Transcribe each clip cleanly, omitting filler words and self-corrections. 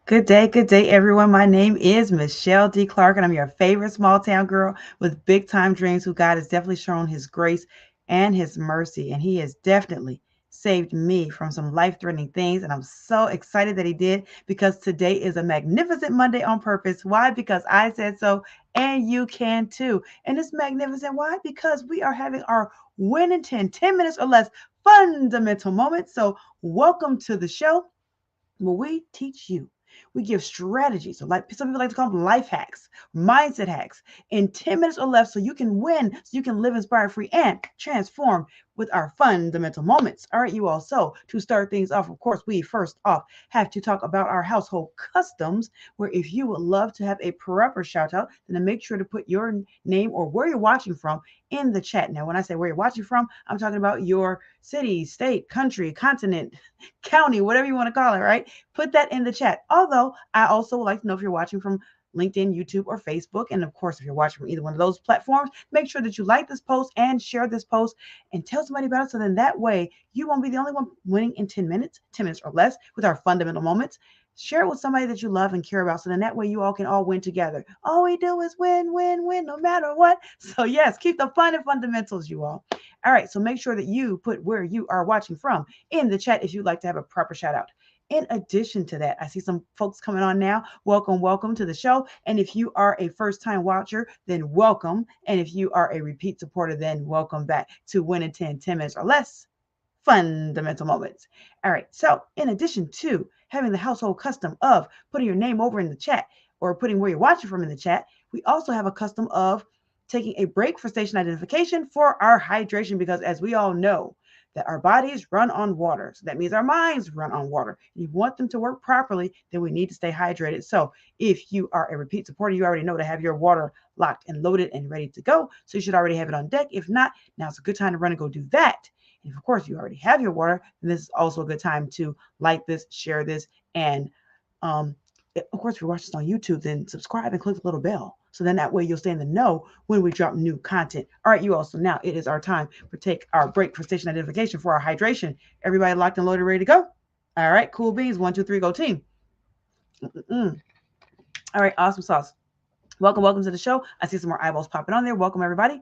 Good day, everyone. My name is Michelle D. Clark, and I'm your favorite small town girl with big time dreams who God has definitely shown his grace and his mercy. And he has definitely saved me from some life threatening things. And I'm so excited that he did because today is a magnificent Monday on purpose. Why? Because I said so, and you can too. And it's magnificent. Why? Because we are having our win in 10 minutes or less fundamental moments. So, welcome to the show. Well, we teach you. We give strategies, so like some people like to call them life hacks, mindset hacks, in 10 minutes or less so you can win, so you can live inspired, free, and transform with our fundamental moments. All right, you all. So to start things off, of course, we first off have to talk about our household customs, where if you would love to have a proper shout out, then make sure to put your name or where you're watching from in the chat. Now, when I say where you're watching from, I'm talking about your city, state, country, continent, county, whatever you want to call it, right? Put that in the chat. Although I also would like to know if you're watching from LinkedIn, YouTube, or Facebook. And of course, if you're watching from either one of those platforms, make sure that you like this post and share this post and tell somebody about it. So then that way you won't be the only one winning in 10 minutes or less with our fundamental moments. Share it with somebody that you love and care about. So then that way you all can all win together. All we do is win, win, win, no matter what. So yes, keep the fun and fundamentals, you all. All right. So make sure that you put where you are watching from in the chat if you'd like to have a proper shout out. In addition to that, I see some folks coming on now. Welcome, welcome to the show. And if you are a first time watcher, then welcome. And if you are a repeat supporter, then welcome back to Win in 10 minutes or less fundamental moments. All right. So, in addition to having the household custom of putting your name over in the chat or putting where you're watching from in the chat, we also have a custom of taking a break for station identification for our hydration because, as we all know, that our bodies run on water. So that means our minds run on water. And if you want them to work properly, then we need to stay hydrated. So if you are a repeat supporter, you already know to have your water locked and loaded and ready to go. So you should already have it on deck. If not, now it's a good time to run and go do that. And if, of course, you already have your water, then this is also a good time to like this, share this, and um, of course, if you're watching this on YouTube, then subscribe and click the little bell. So then that way you'll stay in the know when we drop new content. All right, you all. So now it is our time to take our break for station identification for our hydration. Everybody locked and loaded, ready to go? All right, cool beans. One, two, three, go team. Mm-mm. All right, awesome sauce. Welcome, welcome to the show. I see some more eyeballs popping on there. Welcome, everybody.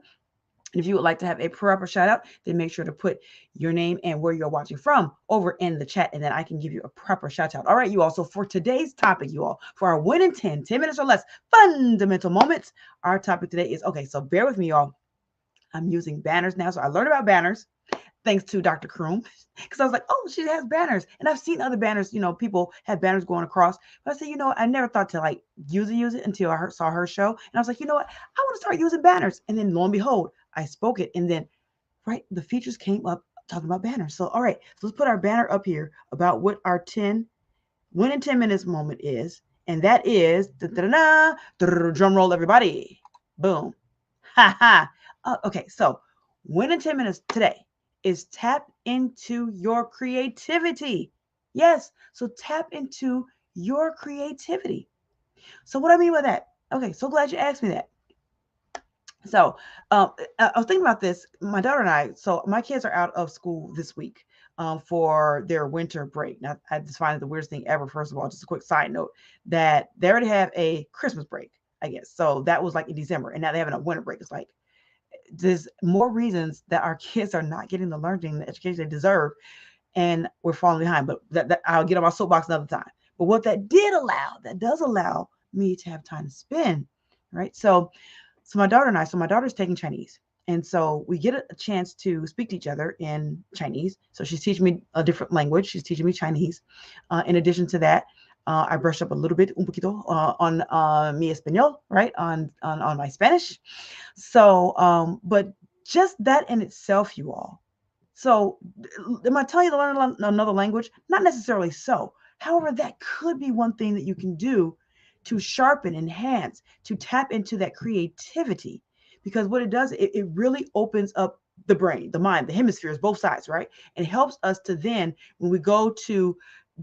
And if you would like to have a proper shout out, then make sure to put your name and where you're watching from over in the chat, and then I can give you a proper shout out. All right, you all. So for today's topic, you all, for our win in 10 minutes or less fundamental moments, our topic today is okay. So bear with me, y'all. I'm using banners now. So I learned about banners thanks to Dr. Kroom, because I was like, oh, she has banners. And I've seen other banners, people have banners going across. But I said, I never thought to like use it until saw her show. And I was like, you know what? I want to start using banners. And then lo and behold, I spoke it. And then, right, the features came up talking about banners. So, all right, so let's put our banner up here about what our 10 win in 10 minutes moment is. And that is, drum roll, everybody. Boom. Ha ha. Okay, so win in 10 minutes today is tap into your creativity. Yes, so tap into your creativity. So, what I mean by that? Okay, so glad you asked me that. So, I was thinking about this. My daughter and I, so my kids are out of school this week for their winter break. Now, I just find it the weirdest thing ever. First of all, just a quick side note that they already have a Christmas break, I guess. So that was like in December, and now they're having a winter break. It's like there's more reasons that our kids are not getting the learning, the education they deserve, and we're falling behind. But that I'll get on my soapbox another time. But what that does allow me to have time to spend, right? So my daughter's taking Chinese. And so we get a chance to speak to each other in Chinese. So she's teaching me a different language. She's teaching me Chinese. In addition to that, I brushed up a little bit, un poquito, on mi español, right? On my Spanish. So, but just that in itself, you all. So, am I telling you to learn another language? Not necessarily so. However, that could be one thing that you can do to sharpen, enhance, to tap into that creativity. Because what it does, it really opens up the brain, the mind, the hemispheres, both sides, right? And helps us to then, when we go to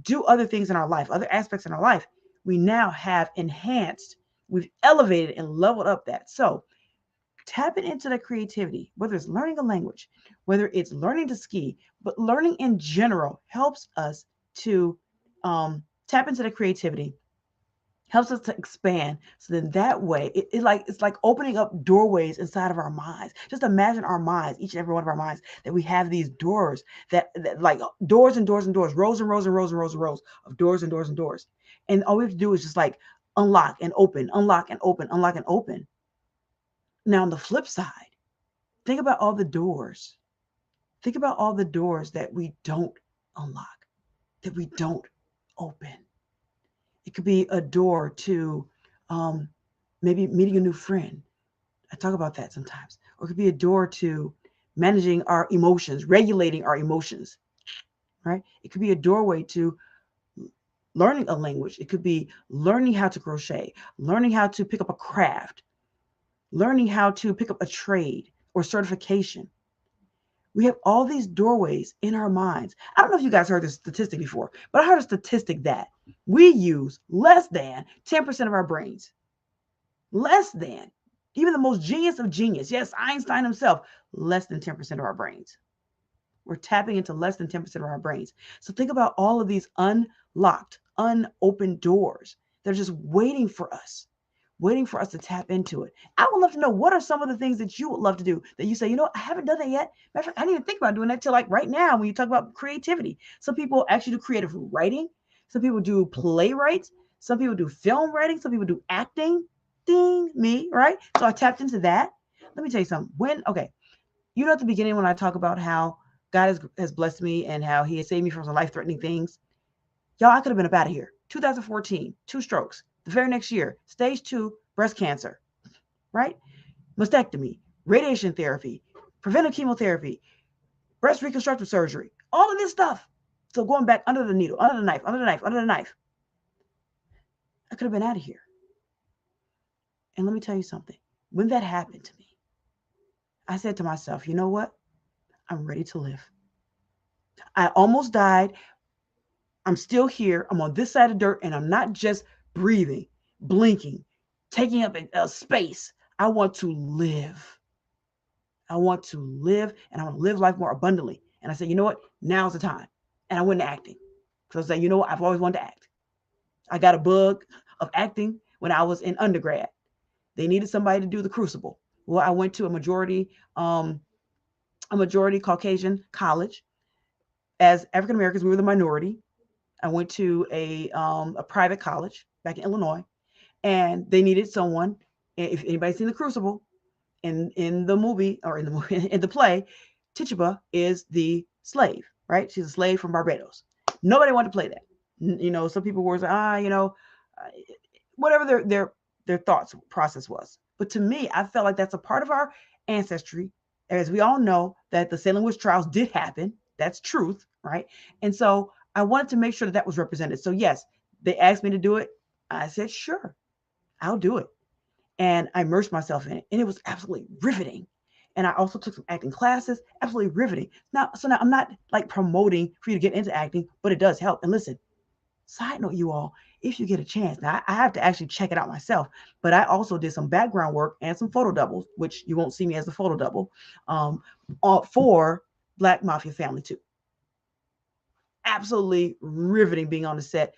do other things in our life, other aspects in our life, we now have enhanced, we've elevated and leveled up that. So, tapping into that creativity, whether it's learning a language, whether it's learning to ski, but learning in general helps us to tap into the creativity helps us to expand. So then that way, it's like opening up doorways inside of our minds. Just imagine our minds, each and every one of our minds, that we have these doors that like doors and doors and doors, rows and rows and rows and rows and rows of doors and doors and doors. And all we have to do is just like unlock and open, unlock and open, unlock and open. Now on the flip side, think about all the doors. Think about all the doors that we don't unlock, that we don't open. It could be a door to um, maybe meeting a new friend. I talk about that sometimes. Or it could be a door to managing our emotions, regulating our emotions, right? It could be a doorway to learning a language. It could be learning how to crochet, learning how to pick up a craft, learning how to pick up a trade or certification. We have all these doorways in our minds. I don't know if you guys heard this statistic before, but I heard a statistic that we use less than 10% of our brains. Less than. Even the most genius of genius, yes, Einstein himself, less than 10% of our brains. We're tapping into less than 10% of our brains. So think about all of these unlocked, unopened doors. They're just waiting for us to tap into it. I would love to know, what are some of the things that you would love to do that you say, I haven't done that yet. Matter of fact, I didn't even think about doing that till like right now when you talk about creativity. Some people actually do creative writing. Some people do playwrights. Some people do film writing. Some people do acting. Ding, me, right? So I tapped into that. Let me tell you something. Okay, at the beginning when I talk about how God has blessed me and how he has saved me from some life-threatening things, y'all, I could have been up out of here. 2014, 2 strokes. The very next year, stage 2 breast cancer, right? Mastectomy, radiation therapy, preventive chemotherapy, breast reconstructive surgery, all of this stuff. So going back under the needle, under the knife, under the knife, under the knife, I could have been out of here. And let me tell you something. When that happened to me, I said to myself, you know what? I'm ready to live. I almost died. I'm still here. I'm on this side of dirt, and I'm not just breathing, blinking, taking up a space. I want to live. I want to live, and I want to live life more abundantly. And I said, you know what? Now's the time. And I went into acting. So I was like, you know what? I've always wanted to act. I got a bug of acting when I was in undergrad. They needed somebody to do the Crucible. Well, I went to a majority Caucasian college. As African Americans, we were the minority. I went to a private college back in Illinois, and they needed someone. If anybody's seen the Crucible, in the movie or in the movie in the play, Tituba is the slave, right? She's a slave from Barbados. Nobody wanted to play that. Some people were like, whatever their thoughts process was. But to me, I felt like that's a part of our ancestry. As we all know, that the Salem witch trials did happen. That's truth, right? And so I wanted to make sure that that was represented. So yes, they asked me to do it. I said, sure, I'll do it. And I immersed myself in it. And it was absolutely riveting. And I also took some acting classes, absolutely riveting. Now I'm not like promoting for you to get into acting, but it does help. And listen, side note, you all, if you get a chance, now I have to actually check it out myself, but I also did some background work and some photo doubles, which you won't see me as a photo double, for Black Mafia Family 2. Absolutely riveting being on the set,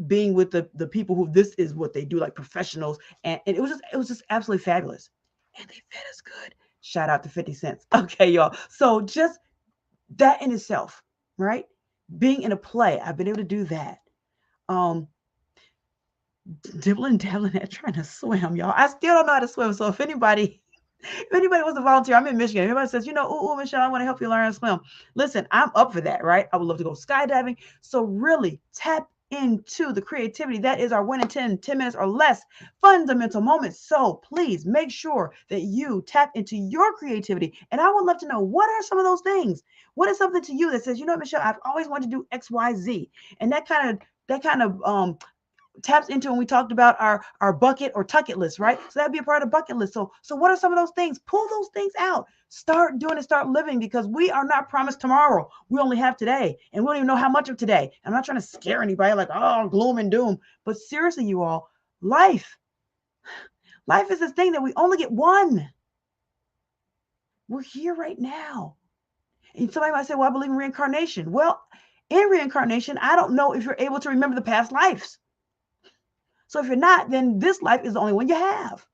being with the people who this is what they do, like professionals, and it was just absolutely fabulous, and they fed us good. Shout out to 50 cents. Okay, y'all. So just that in itself, right? Being in a play, I've been able to do that. Um, Dibbling, dabbling at trying to swim, y'all. I still don't know how to swim. So if anybody wants to volunteer, I'm in Michigan. If anybody says, ooh, Michelle, I want to help you learn how to swim. Listen, I'm up for that, right? I would love to go skydiving. So really tap into the creativity. That is our 1 in 10 minutes or less fundamental moments. So please make sure that you tap into your creativity. And I would love to know, what are some of those things? What is something to you that says, Michelle, I've always wanted to do X, Y, Z. And that kind of taps into when we talked about our bucket or tucket list, right? So that'd be a part of the bucket list. So what are some of those things? Pull those things out. Start doing it, start living, because we are not promised tomorrow. We only have today, and we don't even know how much of today. I'm not trying to scare anybody like, oh, gloom and doom. But seriously, you all, life is this thing that we only get one. We're here right now. And somebody might say, well, I believe in reincarnation. Well, in reincarnation, I don't know if you're able to remember the past lives. So if you're not, then this life is the only one you have.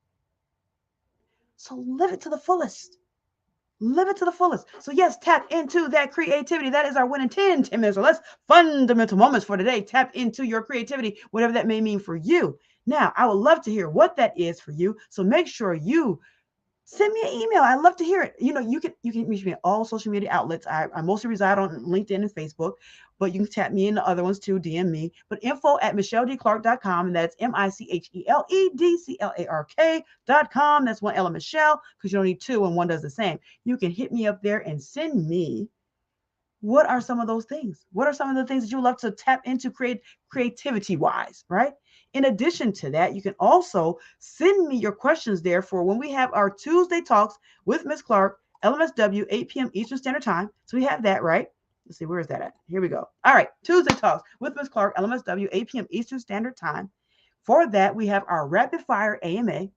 So live it to the fullest. Live it to the fullest. So yes, tap into that creativity. That is our win in 10 minutes or less fundamental moments for today. Tap into your creativity, whatever that may mean for you. Now, I would love to hear what that is for you. So make sure you send me an email. I'd love to hear it. You can reach me at all social media outlets. I mostly reside on LinkedIn and Facebook, but you can tap me in the other ones too, DM me. But info at MicheleDClark.com, and that's MicheleDClark.com. That's one L of Michelle, because you don't need two and one does the same. You can hit me up there and send me what are some of those things? What are some of the things that you love to tap into creativity wise, right? In addition to that, you can also send me your questions there for when we have our Tuesday talks with Miss Clark, LMSW, 8 p.m. Eastern Standard Time. So we have that, right? Let's see, where is that at? Here we go. All right, Tuesday talks with Miss Clark, LMSW, 8 p.m. Eastern Standard Time. For that, we have our rapid fire AMA.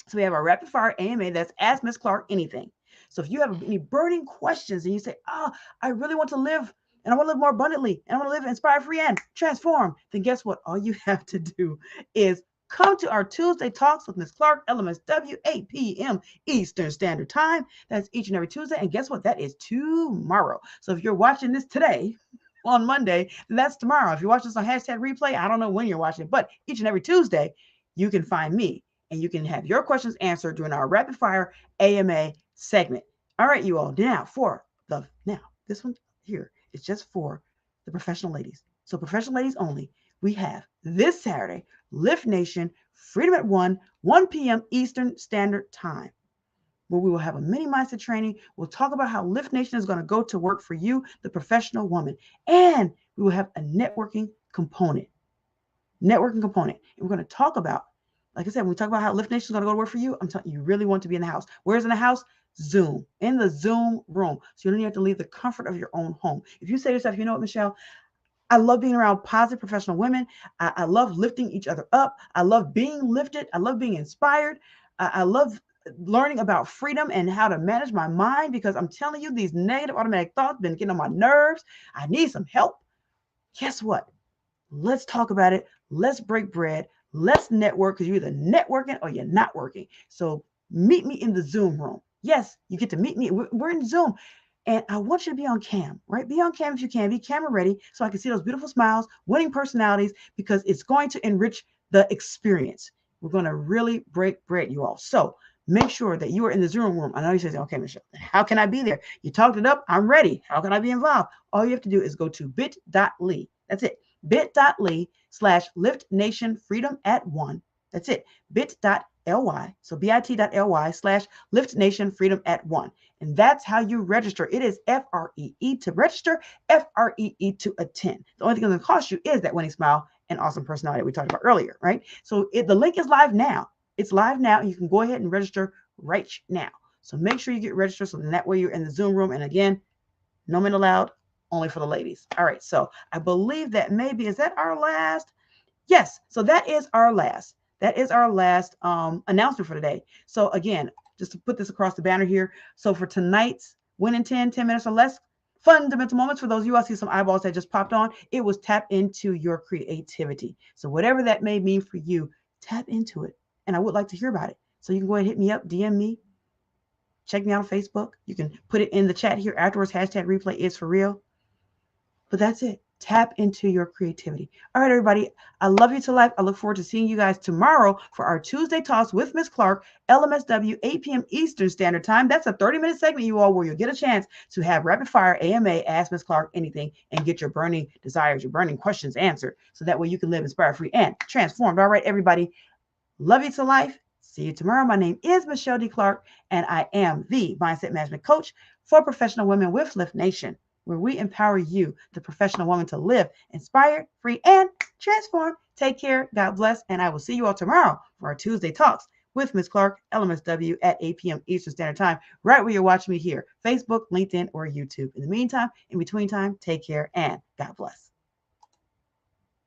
So we have our rapid fire AMA that's Ask Miss Clark Anything. So if you have any burning questions and you say, I really want to live and I want to live more abundantly and I want to live inspired, free, and transform, then guess what? All you have to do is come to our Tuesday talks with Miss Clark, LMSW, 8 p.m. Eastern Standard Time. That's each and every Tuesday. And guess what? That is tomorrow. So if you're watching this today, on Monday, then that's tomorrow. If you're watching this on hashtag replay, I don't know when you're watching it, but each and every Tuesday, you can find me and you can have your questions answered during our rapid fire AMA segment. All right, you all. Now this one here is just for the professional ladies. So professional ladies only. We have this Saturday, Lift Nation, Freedom at 1 p.m. Eastern Standard Time, where we will have a mini mindset training. We'll talk about how Lift Nation is going to go to work for you, the professional woman. And we will have a networking component. And we're going to talk about, like I said, when we talk about how Lift Nation is going to go to work for you, I'm telling you, you really want to be in the house. Where's in the house? Zoom, in the Zoom room. So you don't even have to leave the comfort of your own home. If you say to yourself, you know what, Michelle, I love being around positive professional women. I love lifting each other up. I love being lifted. I love being inspired. I love learning about freedom and how to manage my mind, because I'm telling you, these negative automatic thoughts been getting on my nerves. I need some help. Guess what? Let's talk about it. Let's break bread. Let's network, because you're either networking or you're not working. So meet me in the Zoom room. Yes, you get to meet me. We're in Zoom. And I want you to be on cam, right? Be on cam if you can. Be camera ready so I can see those beautiful smiles, winning personalities, because it's going to enrich the experience. We're going to really break bread, you all. So make sure that you are in the Zoom room. I know you say, okay, Michelle, how can I be there? You talked it up. I'm ready. How can I be involved? All you have to do is go to bit.ly. That's it. bit.ly/Lift Nation Freedom at 1. That's it. bit.ly. So bit.ly/Lift Nation Freedom at 1. And that's how you register. It is FREE to register, FREE to attend. The only thing that's going to cost you is that winning smile and awesome personality that we talked about earlier, right? So the link is live now. It's live now. You can go ahead and register right now. So make sure you get registered, so that way you're in the Zoom room. And again, no men allowed, only for the ladies. All right. So I believe that maybe, is that our last? Yes. So that is our last. That is our last announcement for today. So again, just to put this across the banner here. So for tonight's Win in 10 minutes or less fundamental moments, for those of you, I see some eyeballs that just popped on, it was tap into your creativity. So whatever that may mean for you, tap into it. And I would like to hear about it. So you can go ahead and hit me up, DM me, check me out on Facebook. You can put it in the chat here afterwards. Hashtag replay is for real. But that's it. Tap into your creativity. All right, everybody. I love you to life. I look forward to seeing you guys tomorrow for our Tuesday Talks with Miss Clark, LMSW, 8 p.m. Eastern Standard Time. That's a 30-minute segment, you all, where you'll get a chance to have rapid fire AMA, Ask Miss Clark Anything, and get your burning desires, your burning questions answered, so that way you can live inspired, free, and transformed. All right, everybody. Love you to life. See you tomorrow. My name is MicheleDClark, and I am the Mindset Management Coach for professional women with Lift Nation, where we empower you, the professional woman, to live inspired, free, and transform. Take care. God bless. And I will see you all tomorrow for our Tuesday Talks with Miss Clark, LMSW, at 8 p.m. Eastern Standard Time, right where you're watching me here, Facebook, LinkedIn, or YouTube. In the meantime, in between time, take care and God bless.